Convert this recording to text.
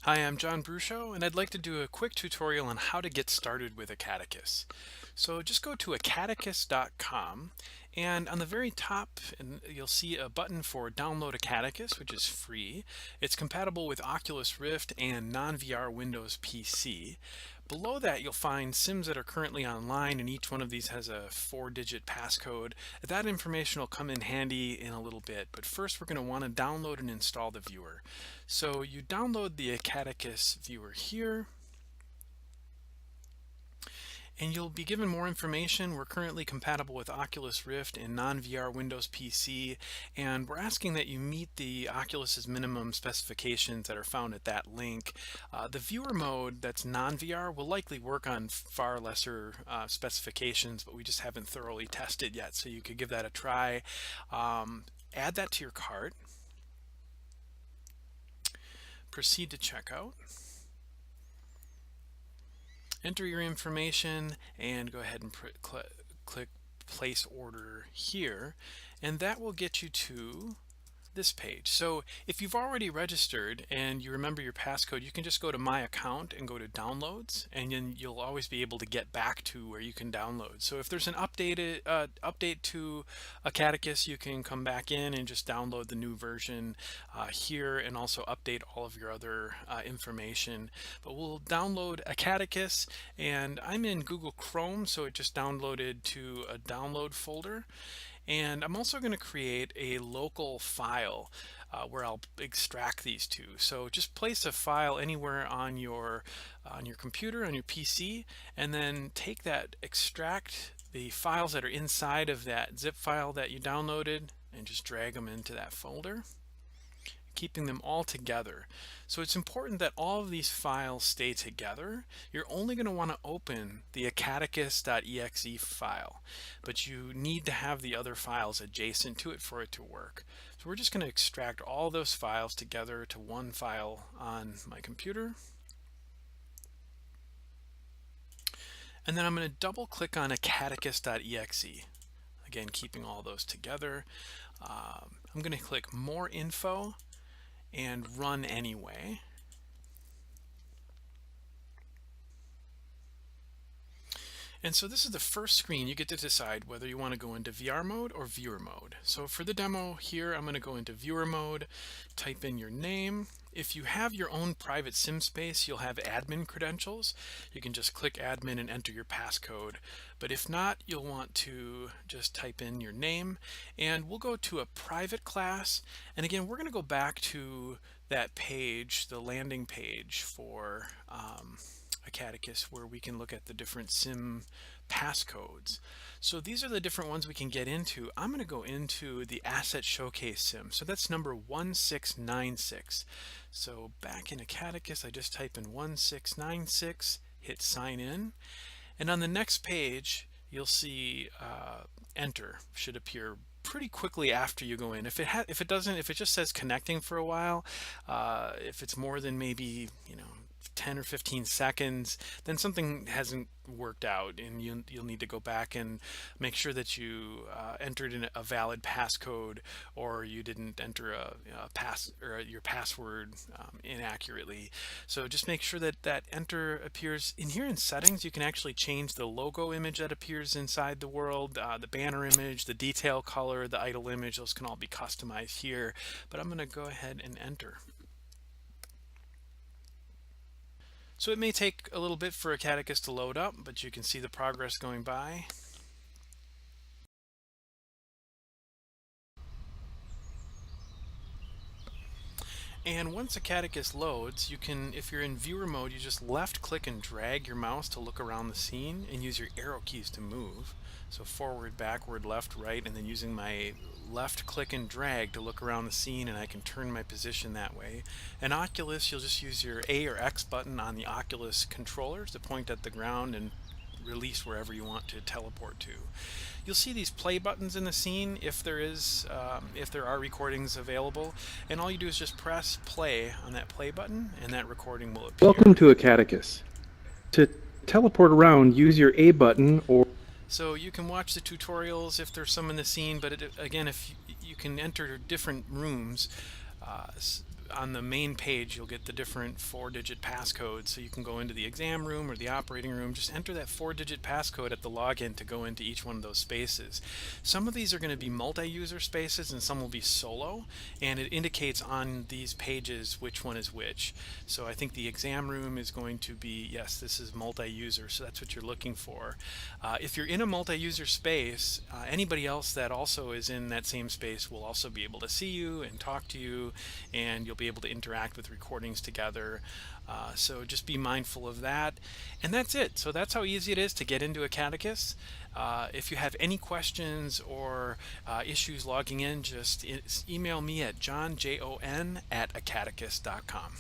Hi, I'm John Bruscio, and I'd like to do a quick tutorial on how to get started with Acadicus. So just go to acadicus.com, and on the very top, you'll see a button for Download Acadicus, which is free. It's compatible with Oculus Rift and non-VR Windows PC. Below that, you'll find Sims that are currently online, and each one of these has a 4-digit passcode. That information will come in handy in a little bit, but first we're going to want to download and install the viewer. So you download the Acadicus viewer here, and you'll be given more information. We're currently compatible with Oculus Rift and non-VR Windows PC, and we're asking that you meet the Oculus's minimum specifications that are found at that link. The viewer mode that's non-VR will likely work on far lesser specifications, but we just haven't thoroughly tested yet, so you could give that a try. Add that to your cart. Proceed to checkout. Enter your information and go ahead and click place order here, and that will get you to this page. So if you've already registered and you remember your passcode, you can just go to My Account and go to Downloads, and then you'll always be able to get back to where you can download. So if there's an update to Acadicus, you can come back in and just download the new version here, and also update all of your other information. But we'll download Acadicus, and I'm in Google Chrome, so it just downloaded to a download folder. And I'm also going to create a local file where I'll extract these two. So just place a file anywhere on your computer, on your PC, and then extract the files that are inside of that zip file that you downloaded, and just drag them into that folder, keeping them all together. So it's important that all of these files stay together. You're only going to want to open the acadicus.exe file, but you need to have the other files adjacent to it for it to work. So we're just going to extract all those files together to one file on my computer. And then I'm going to double click on acadicus.exe, again keeping all those together. I'm going to click More Info and Run Anyway. And so this is the first screen. You get to decide whether you want to go into VR mode or viewer mode. So for the demo here, I'm going to go into viewer mode, type in your name. If you have your own private sim space, you'll have admin credentials. You can just click admin and enter your passcode. But if not, you'll want to just type in your name, and we'll go to a private class. And again, we're going to go back to that page, the landing page for Acadicus, where we can look at the different sim passcodes. So these are the different ones we can get into. I'm going to go into the asset showcase sim. So that's number 1696. So back in Acadicus, I just type in 1696, hit sign in, and on the next page you'll see enter should appear pretty quickly after you go in. If it just says connecting for a while, if it's more than maybe 10 or 15 seconds, then something hasn't worked out, and you'll need to go back and make sure that you entered in a valid passcode, or you didn't enter your password inaccurately. So just make sure that enter appears in here. In settings, you can actually change the logo image that appears inside the world, the banner image, the detail color, the idle image. Those can all be customized here, but I'm going to go ahead and enter. So it may take a little bit for Acadicus to load up, but you can see the progress going by. And once Acadicus loads, you can, if you're in viewer mode, you just left click and drag your mouse to look around the scene, and use your arrow keys to move. So forward, backward, left, right, and then using my left click and drag to look around the scene, and I can turn my position that way. And Oculus, you'll just use your A or X button on the Oculus controller to point at the ground and release wherever you want to teleport to. You'll see these play buttons in the scene if there are recordings available, and all you do is just press play on that play button, and that recording will appear. Welcome to Acadicus. To teleport around, use your A button or... So you can watch the tutorials if there's some in the scene, but again, if you can enter different rooms on the main page, you'll get the different 4-digit passcodes. So you can go into the exam room or the operating room, just enter that 4-digit passcode at the login to go into each one of those spaces. Some of these are going to be multi-user spaces and some will be solo, and it indicates on these pages which one is which. So I think the exam room is going to be, yes, this is multi-user, so that's what you're looking for. If you're in a multi-user space, anybody else that also is in that same space will also be able to see you and talk to you, and you'll be able to interact with recordings together. So just be mindful of that. And that's it. So that's how easy it is to get into Acadicus. If you have any questions or issues logging in, just email me at johnjon@acadicus.com.